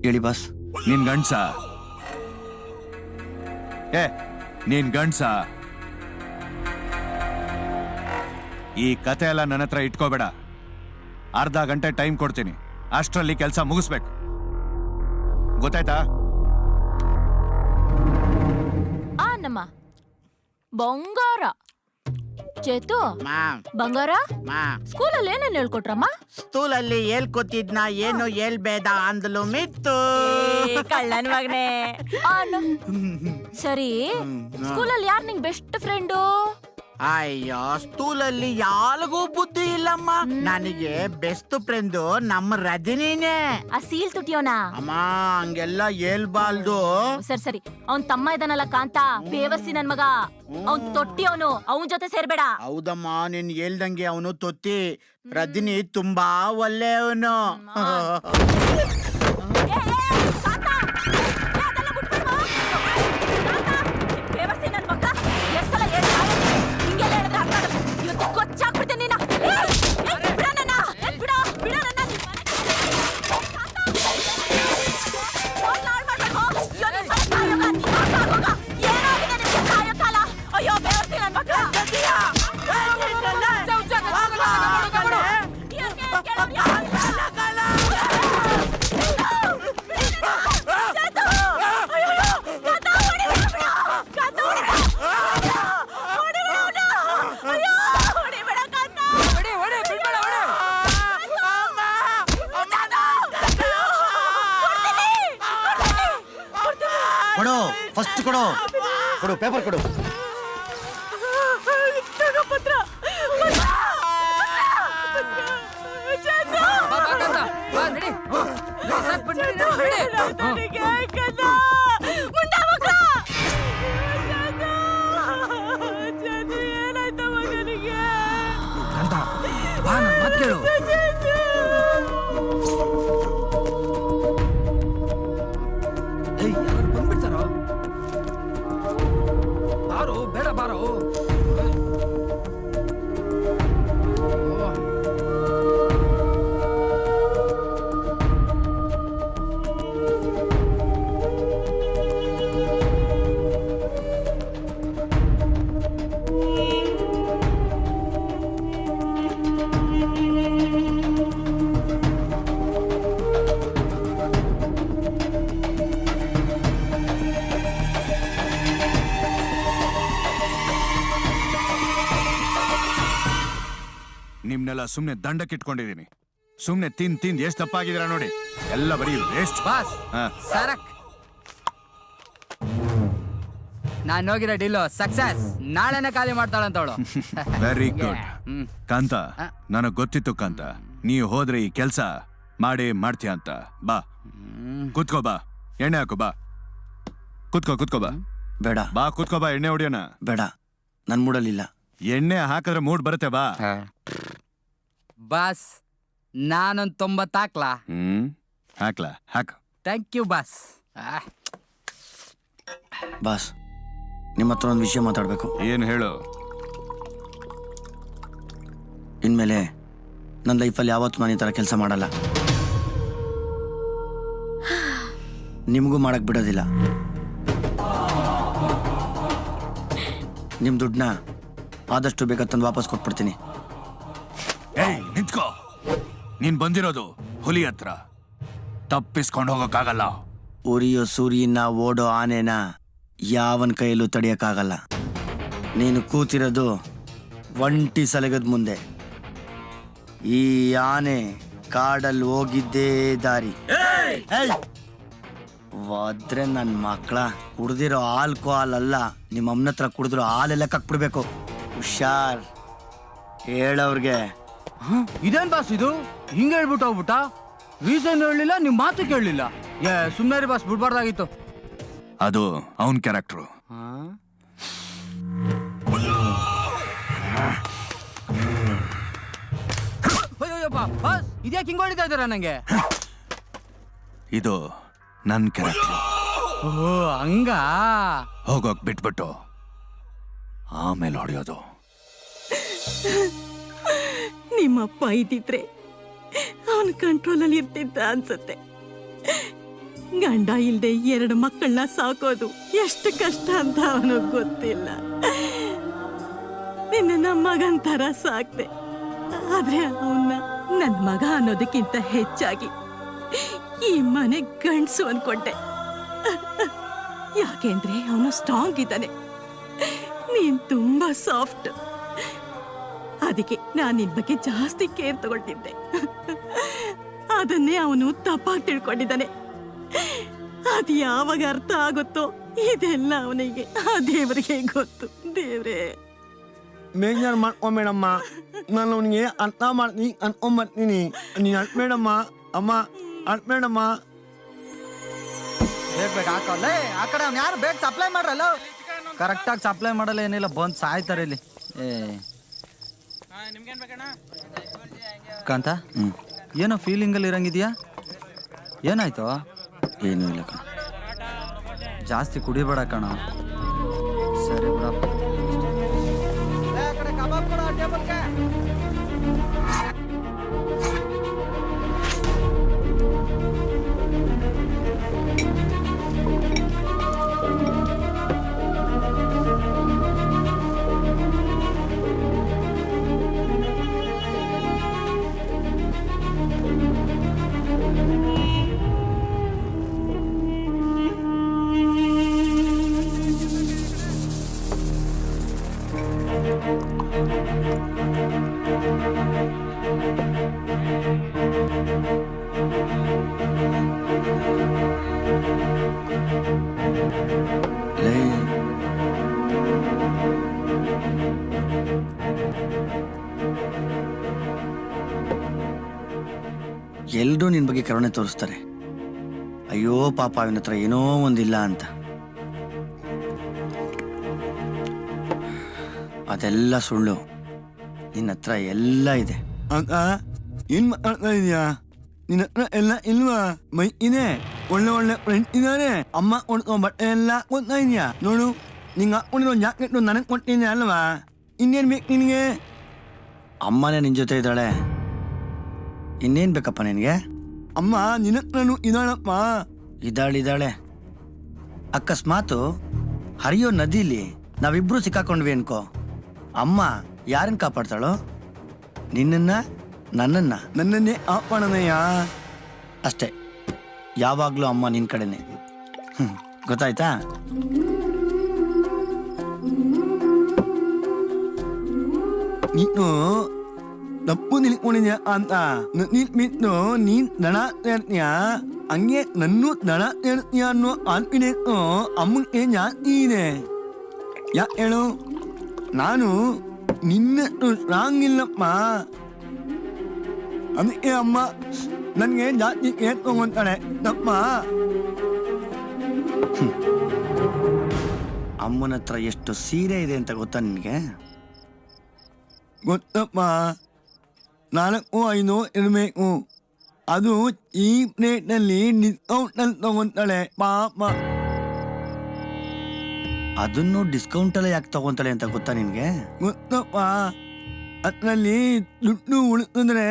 ಹೇಳಿ ಬಾಸ್. ನೀನ್ ಗಂಡ್ಸ? ನೀನ್ ಗಂಡ್ಸ? ಈ ಕತೆ ಎಲ್ಲ ನನ್ನ ಹತ್ರ ಇಟ್ಕೋಬೇಡ. ಅರ್ಧ ಗಂಟೆ ಟೈಮ್ ಕೊಡ್ತೀನಿ, ಅಷ್ಟರಲ್ಲಿ ಕೆಲಸ ಮುಗಿಸ್ಬೇಕು. ಗೊತ್ತಾಯ್ತಾ? ನಮ್ಮ ಬಂಗಾರ ಚೇತು ಬಂಗಾರ ಸ್ಕೂಲಲ್ಲಿ ಏನೇನು ಹೇಳ್ಕೊಟ್ರಮ್ಮ? ಸ್ಕೂಲಲ್ಲಿ ಹೇಳ್ಕೊತಿದ್ನ ಏನು ಹೇಳ್ಬೇಡ ಅಂದ್ಲು ಮಿತ್ತು. ಕಳ್ಳನ್ ಮಗನೇ. ಸರಿ, ಸ್ಕೂಲಲ್ಲಿ ಯಾರು ನಿಂಗ್ ಬೆಸ್ಟ್ ಫ್ರೆಂಡು? ಅಯ್ಯೋ, ಸ್ಕೂಲಲ್ಲಿ ಯಾರಿಗೂ ಬುದ್ಧಿ ಇಲ್ಲಮ್ಮ. ನನಗೆ ಬೆಸ್ಟ್ ಫ್ರೆಂಡ್ ನಮ್ಮ ರಜನಿನೇ. ಆ ಸೀಲ್ ತುಟಿಯೋನಾ? ಅಮ್ಮ ಹಂಗೆಲ್ಲ ಹೇಳ್ಬಾರ್ದು. ಸರಿ, ಅವನ್ ತಮ್ಮ ಇದಾನಲ್ಲ ಕಾಂತ, ಬೇವರ್ಸಿ ನನ್ ಮಗ. ಅವ್ನ್ ತೊಟ್ಟಿ ಅವನು, ಅವನ್ ಜೊತೆ ಸೇರ್ಬೇಡ. ಹೌದಮ್ಮ, ನೀನ್ ಹೇಳ್ದಂಗೆ ಅವನು ತೊತ್ತಿ. ರಜನಿ ತುಂಬಾ ಒಳ್ಳೆಯವನು. ಕೊಡು, ಫಸ್ಟ್ ಕೊಡು, ಕೊಡು ಪೇಪರ್ ಕೊಡು. ನಿಮ್ನೆಲ್ಲ ಸುಮ್ನೆ ದಂಡಕ್ಕೆ ಇಟ್ಕೊಂಡಿದೀನಿ. ಸುಮ್ನೆ ತಿಂದ್ ಎಷ್ಟು ತಪ್ಪಾಗಿದ್ದೀರಾ ನೋಡಿ. ಎಲ್ಲ ಬರೀ ವೇಸ್ಟ್. ಬಾಸ್ ಸರಕ್, ನಾನ್ ಹೋಗಿರೋ ಡೀಲು ಸಕ್ಸಸ್. ನಾಳೆನೆ ಖಾಲಿ ಮಾಡ್ತಾಳಂತವಳು. ವೆರಿ ಗುಡ್ ಕಾಂತ. ನನಗ್ ಗೊತ್ತಿತ್ತು ಕಾಂತ, ನೀವು ಹೋದ್ರೆ ಈ ಕೆಲ್ಸ ಮಾಡ್ತೀಯ ಅಂತ. ಬಾ ಕೂತ್ಕೋ, ಬಾ ಎಣ್ಣೆ ಹಾಕು, ಬಾ ಕೂತ್ಕೋ ಬಾ. ಬೇಡ ಬಾ ಕೂತ್ಕೋ, ಬಾ ಎಣ್ಣೆ ಹೊಡಿಯೋಣ. ಬೇಡ, ನನ್ ಮೂಡಲ್ಲಿಲ್ಲ. ಎಣ್ಣೆ ಹಾಕಿದ್ರೆ ಮೂಡ್ ಬರುತ್ತೆ, ಬಾ. ಬಾಸ್ ನಾನೊಂದ್ 90 ಹಾಕ್ಲಾ? ಹಾಕ್ಲಾ? ಹಾಕು. Thank you boss. ಬಾಸ್, ನಿಮ್ಮ ಹತ್ರ ಒಂದು ವಿಷಯ ಮಾತಾಡ್ಬೇಕು. ಏನು ಹೇಳು? ಇನ್ಮೇಲೆ ನನ್ನ ಲೈಫಲ್ಲಿ ಯಾವತ್ತೂ ನಾನು ಈ ಥರ ಕೆಲಸ ಮಾಡಲ್ಲ. ನಿಮಗೂ ಮಾಡಕ್ ಬಿಡೋದಿಲ್ಲ. ನಿಮ್ಮ ದುಡ್ಡನ್ನ ಆದಷ್ಟು ಬೇಗ ತಂದು ವಾಪಸ್ ಕೊಟ್ಬಿಡ್ತೀನಿ. ಏಯ್ ನಿಂತ್ಕೋ. ನೀನ್ ಬಂದಿರೋದು ಹುಲಿ ಹತ್ರ, ತಪ್ಪಿಸ್ಕೊಂಡು ಹೋಗೋಕ್ಕಾಗಲ್ಲ. ಉರಿಯೋ ಸೂರ್ಯನ ಓಡೋ ಆನೆನ ಯಾವನ್ ಕೈಯಲ್ಲೂ ತಡೆಯಕ್ಕಾಗಲ್ಲ. ನೀನು ಕೂತಿರೋದು ಒಂಟಿ ಸಲಗದ ಮುಂದೆ. ಈ ಆನೆ ಕಾಡಲ್ಲಿ ಹೋಗಿದ್ದೇ ದಾರಿ. ಹೋದ್ರೆ ನನ್ನ ಮಕ್ಕಳ ಕುಡ್ದಿರೋ ಆಲ್ಕೋಹಾಲ್ ಅಲ್ಲ, ನಿಮ್ಮ ಅಮ್ಮನ ಹತ್ರ ಕುಡಿದಿರೋ ಹಾಲೆಲ್ಲ ಕಕ್ಬಿಡ್ಬೇಕು. ಹುಷಾರ್, ಹೇಳವ್ರಿಗೆ. ಇದೇನ್ ಬಾಸ್ ಇದು? ಹಿಂಗೆ ಹೇಳ್ಬಿಟ್ಟು ಹೋಗ್ಬಿಟ್ಟ. ರೀಸನ್ ಹೇಳಲಿಲ್ಲ, ನಿಮ್ ಮಾತು ಕೇಳಲಿಲ್ಲ. ಸುಮ್ಮನೆ ಬಾಸ್, ಬಿಡ್ಬಾರ್ದಾಗಿತ್ತು. ಅದು ಅವನ್ ಕ್ಯಾರೆಕ್ಟ್ರು. ಬಾಸ್ ಇದ್ಯಾಕೆ ಹಿಂಗ್ ಹೊಡಿತಾ ಇದ್ದಾರ ನಂಗೆ? ಇದು ನನ್ ಕ್ಯಾರೆಕ್ಟ್ರು. ಓ ಹಂಗ? ಹೋಗೋಕ್ ಬಿಟ್ಬಿಟ್ಟು ಆಮೇಲೆ ಹೊಡೆಯೋದು. ನಿಮ್ಮಪ್ಪ ಇದ್ದಿದ್ರೆ ಅವನ ಕಂಟ್ರೋಲಲ್ಲಿ ಇರ್ತಿದ್ದ ಅನ್ಸುತ್ತೆ. ಗಂಡ ಇಲ್ದೆ 2 ಮಕ್ಕಳನ್ನ ಸಾಕೋದು ಎಷ್ಟು ಕಷ್ಟ ಅಂತ ಅವನಿಗೆ ಗೊತ್ತಿಲ್ಲ. ನಿನ್ನ ನಮ್ಮ ಮಗನ್ ತರ ಸಾಕ್ದೆ, ಆದ್ರೆ ಅವನ್ನ ನನ್ ಮಗ ಅನ್ನೋದಕ್ಕಿಂತ ಹೆಚ್ಚಾಗಿ ಈ ಮನೆ ಗಂಡ್ಸು ಅನ್ಕೊಂಡೆ. ಯಾಕೆಂದ್ರೆ ಅವನು ಸ್ಟ್ರಾಂಗ್ ಇದ್ದಾನೆ, ನೀನ್ ತುಂಬಾ ಸಾಫ್ಟ್. ಅದಕ್ಕೆ ನಾನು ನಿನ್ ಬಗ್ಗೆ ಜಾಸ್ತಿ ಕೇರ್ ತಗೊಳ್ತಿದ್ದೆ. ಅದನ್ನೇ ಅವನು ತಪ್ಪಾಗಿ ತಿಳ್ಕೊಂಡಿದ್ದಾನೆ. ಅದು ಯಾವಾಗ ಅರ್ಥ ಆಗುತ್ತೋ ಇದೆಲ್ಲ ಅವನಿಗೆ ಆ ದೇವರಿಗೆ ಗೊತ್ತು. ದೇವ್ರೇ, ಬೇಜಾರು ಮಾಡ್ಕೊಂಬೇಡಮ್ಮ, ನಾನು ಅವನಿಗೆ ಅರ್ಥ ಮಾಡ್ತೀನಿ ಅನ್ಕೊಂಬರ್ತೀನಿ. ನೀನು ಅಳ್ಬೇಡಮ್ಮ ಅಮ್ಮ, ಅಳ್ಬೇಡಮ್ಮ. ಆ ಕಡೆ ಅವ್ನು ಯಾರು ಬೇಗ ಸಪ್ಲೈ ಮಾಡ್ರಲ್ಲ. ಕರೆಕ್ಟಾಗಿ ಸಪ್ಲೈ ಮಾಡಲ್ಲ, ಏನಿಲ್ಲ, ಬಂದು ಸಾಯ್ತಾರೆ ಇಲ್ಲಿ. ಕಾಂತ, ಏನೋ ಫೀಲಿಂಗಲ್ಲಿ ಇರಂಗಿದ್ಯಾ? ಏನಾಯ್ತು? ಏನೂ ಇಲ್ಲ ಕಣ. ಜಾಸ್ತಿ ಕುಡಿಬೇಡ ಕಣ. ಸರಿ ಬಿಡಪ್ಪ. ಲೇ, ಎಲ್ರೂ ನಿನ್ ಬಗ್ಗೆ ಕರುಣೆ ತೋರಿಸ್ತಾರೆ. ಅಯ್ಯೋ ಪಾಪ, ಅವನ ಹತ್ರ ಏನೋ ಒಂದಿಲ್ಲ ಅಂತ. ಅದೆಲ್ಲ ಸುಳ್ಳು. ನಿನ್ನ ಹತ್ರ ಎಲ್ಲ ಇದೆ. ಅಂತ ಏನ್ ಮಾತಾಡ್ತಾ ಇದೀಯಾ? ನಿನ್ನ ಹತ್ರ ಎಲ್ಲ ಇಲ್ವಾ? ಮೈ ಇದೆ, ಒಳ್ಳೆ ಒಳ್ಳೆ ಫ್ರೆಂಡ್ ಇದಾರೆ. ಅಮ್ಮ ಕೊಡ್ತೋ ಬಟ್ಟೆ ಎಲ್ಲ ಕೊಡ್ತಾ ಇದೀಯಾ? ನೋಡು, ನಿಂಗೆ ಹಾಕೊಂಡಿರೋ ಜಾಕೆಟ್ ನನಗೆ ಕೊಟ್ಟಿದ್ದೆ ಅಲ್ವಾ? ಇನ್ನೇನ್ ಬೇಕು ನಿನಗೆ? ಅಮ್ಮನೇ ನಿನ್ ಜೊತೆ ಇದ್ದಾಳೆ, ಇನ್ನೇನ್ ಬೇಕಪ್ಪ ನಿನಗೆ? ಅಮ್ಮ ನಿನ್ನ ಹತ್ರನೂ ಇದಾಳಪ್ಪ. ಇದ್ದಾಳೆ. ಅಕಸ್ಮಾತು ಹರಿಯೋ ನದಿಲಿ ನಾವಿಬ್ರು ಸಿಕ್ಕಾಕೊಂಡ್ವಿ ಅನ್ಕೋ, ಅಮ್ಮ ಯಾರನ್ನ ಕಾಪಾಡ್ತಾಳೋ? ನಿನ್ನನ್ನ, ನನ್ನನ್ನ? ನನ್ನನ್ನೇ ಆಪಾಣನಯ್ಯ. ಅಷ್ಟೇ, ಯಾವಾಗ್ಲೂ ಅಮ್ಮ ನಿನ್ ಕಡೆನೆ. ಗೊತ್ತಾಯ್ತಾ? ನೀನು ತಪ್ಪು ನಿಲ್ಕೊಂಡಿದ್ಯಾ ಅಂತ ನಿಲ್ಬಿಟ್ಟು ನೀನ್ ದಣ ತೇರ್ತೀಯ, ಹಂಗೆ ನನ್ನೂ ದಣ ತೇರ್ತೀಯ ಅನ್ನೋ ಕಾನ್ಫಿಡೆನ್ಸ್ ಅಮ್ಮಂಗೆ ಜಾಸ್ತಿ ಇದೆ. ಯಾಕೆ ಹೇಳು? ನಾನು ನಿನ್ನಷ್ಟು ಸ್ಟ್ರಾಂಗ್ ಇಲ್ಲಪ್ಪ. ಅದಕ್ಕೆ ಅಮ್ಮ ನನಗೆ ಜಾಸ್ತಿ ಕೇರ್ ತಗೊಂತಾಳೆ. ತಪ್ಪ? ಅಮ್ಮನ ಹತ್ರ ಎಷ್ಟು ಸೀರೆ ಇದೆ ಅಂತ ಗೊತ್ತಾ ನಿನ್ಗೆ? ಗೊತ್ತಪ್ಪ, 4-5 ಇರಬೇಕು. ಅದು ಈ ಪ್ಲೇಟಲ್ಲಿ ಡಿಸ್ಕೌಂಟಲ್ಲಿ ತಗೊಂತಾಳೆ ಪಾಪ. ಅದನ್ನು ಡಿಸ್ಕೌಂಟಲ್ಲೇ ಯಾಕೆ ತಗೊಂತಾಳೆ ಅಂತ ಗೊತ್ತಾ ನಿನ್ಗೆ? ಗೊತ್ತಪ್ಪ, ಅದರಲ್ಲಿ ದುಡ್ಡು ಉಳಿಸಿದ್ರೆ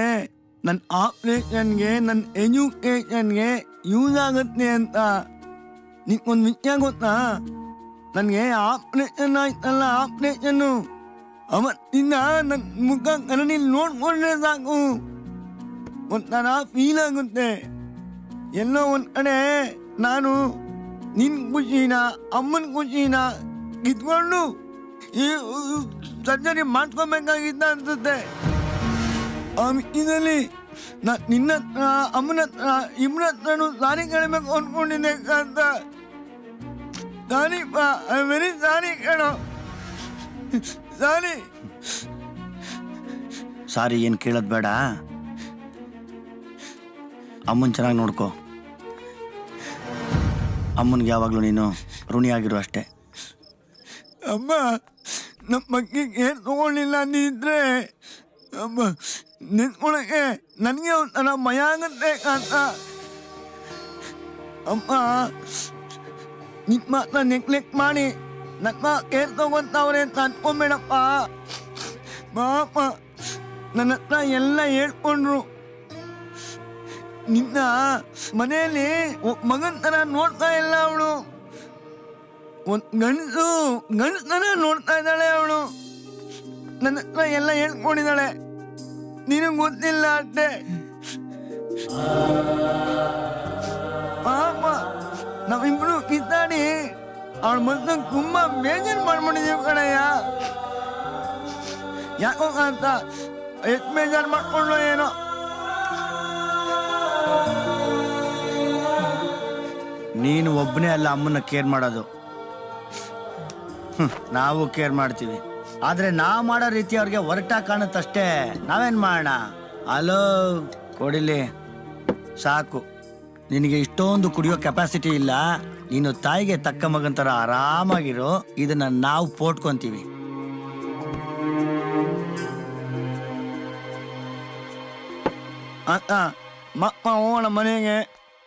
ನನ್ನ ಆಪ್ರೇಷನ್ಗೆ, ನನ್ನ ಎಜುಕೇಷನ್ಗೆ ಯೂಸ್ ಆಗುತ್ತೆ ಅಂತ. ನಿನ್ಗೊಂದು ವಿಷಯ ಗೊತ್ತಾ? ನನಗೆ ಆಪ್ರೇಷನ್ ಆಯ್ತಲ್ಲ, ಆಪ್ರೇಷನ್ನು ಅವತ್ತಿಂದ ನನ್ನ ಮುಖ ಕನ್ನಡಿ ನೋಡ್ಕೊಂಡ್ರೆ ಸಾಕು ಒಂಥರ ಫೀಲ್ ಆಗುತ್ತೆ. ಎಲ್ಲೋ ಒಂದ್ ಕಡೆ ನಾನು ನಿನ್ ಖುಷಿನ, ಅಮ್ಮನ ಖುಷಿನ ಕಿತ್ಕೊಂಡು ಈ ಸರ್ಜರಿ ಮಾಡ್ಕೊಬೇಕಾಗಿದ್ದ ಅನ್ಸುತ್ತೆ. ಆ ಇದರಲ್ಲಿ ನಾನು ನಿನ್ನ ಹತ್ರ, ಅಮ್ಮನ ಹತ್ರ, ಇಬ್ಬರ ಹತ್ರನೂ ಸಾರಿ ಕೇಳಬೇಕು ಅನ್ಕೊಂಡಿದ್ದೆ ಅಂತ. ಸಾರಿ ವೆರಿ ಸಾರಿ ಕೇಳೋ. ಸಾರಿ ಏನ್ ಕೇಳೋದ್ ಬೇಡ. ಅಮ್ಮನ್ ಚೆನ್ನಾಗಿ ನೋಡ್ಕೋ. ಅಮ್ಮನ್ಗೆ ಯಾವಾಗ್ಲೂ ನೀನು ಋಣಿಯಾಗಿರು ಅಷ್ಟೇ. ಅಮ್ಮ ನಮ್ಮ ಬಗ್ಗೆ ಏನು ತಗೊಳ್ಳಿಲ್ಲ ಅಂದಿದ್ರೆ ಅಮ್ಮ ನಿಂತ್ಕೊಳಕ್ಕೆ ನನಗೆ ಒಂಥರ ಭಯ ಆಗುತ್ತೆ ಅಂತ. ಅಮ್ಮ ನಿಮ್ಮ ಮಾತನ್ನ ನೆಗ್ಲೆಕ್ಟ್ ಮಾಡಿ ನನ್ನ ಕೇರ್ ತಗೊಂತವ್ರೆ ಅಂತ ಅನ್ಕೊಂಬೇಡಪ್ಪ. ಪಾಪ ನನ್ನ ಹತ್ರ ಎಲ್ಲ ಹೇಳ್ಕೊಂಡ್ರು. ನಿನ್ನ ಮನೆಯಲ್ಲಿ ಮಗನ್ ತರ ನೋಡ್ತಾ ಇಲ್ಲ ಅವಳು. ಒಂದ್ ಗಂಡಸನ ನೋಡ್ತಾ ಇದ್ದಾಳೆ ಅವಳು. ನನ್ನ ಹತ್ರ ಎಲ್ಲ ಹೇಳ್ಕೊಂಡಿದ್ದಾಳೆ. ನಿನಗ್ ಗೊತ್ತಿಲ್ಲ ಅಷ್ಟೇ. ಪಾಪ ನಾವಿಬ್ರು ಕಿತ್ತಾಡಿ ಅವಳ ಮೊದಲು ತುಂಬಾ ಬೇಜಾರು ಮಾಡ್ಕೊಂಡಿದೀವಿ ಕಣಯ್ಯ. ಯಾಕೋ ಅಂತ ಎಷ್ಟು ಬೇಜಾರು ಮಾಡ್ಕೊಂಡ್ಲು ಏನೋ. ನೀನು ಒಬ್ಬನೇ ಅಲ್ಲ ಅಮ್ಮನ್ನ ಕೇರ್ ಮಾಡೋದು. ನಾವು ಕೇರ್ ಮಾಡ್ತೀವಿ, ಆದ್ರೆ ನಾವು ಮಾಡೋ ರೀತಿ ಅವ್ರಿಗೆ ಹೊರಟ ಕಾಣುತ್ತಷ್ಟೇ. ನಾವೇನ್ ಮಾಡೋಣ? ಅಲೋ ಕೊಡಿಲಿ, ಸಾಕು. ನಿನಗೆ ಇಷ್ಟೊಂದು ಕುಡಿಯೋ ಕೆಪಾಸಿಟಿ ಇಲ್ಲ. ನೀನು ತಾಯಿಗೆ ತಕ್ಕ ಮಗನ್ ಥರ ಆರಾಮಾಗಿರೋ. ಇದನ್ನ ನಾವು ಪೋಟ್ಕೊಂತೀವಿ. ಅಕ್ಕ ಮಕ್ಕ ಹೋಗೋಣ ಮನೆಗೆ.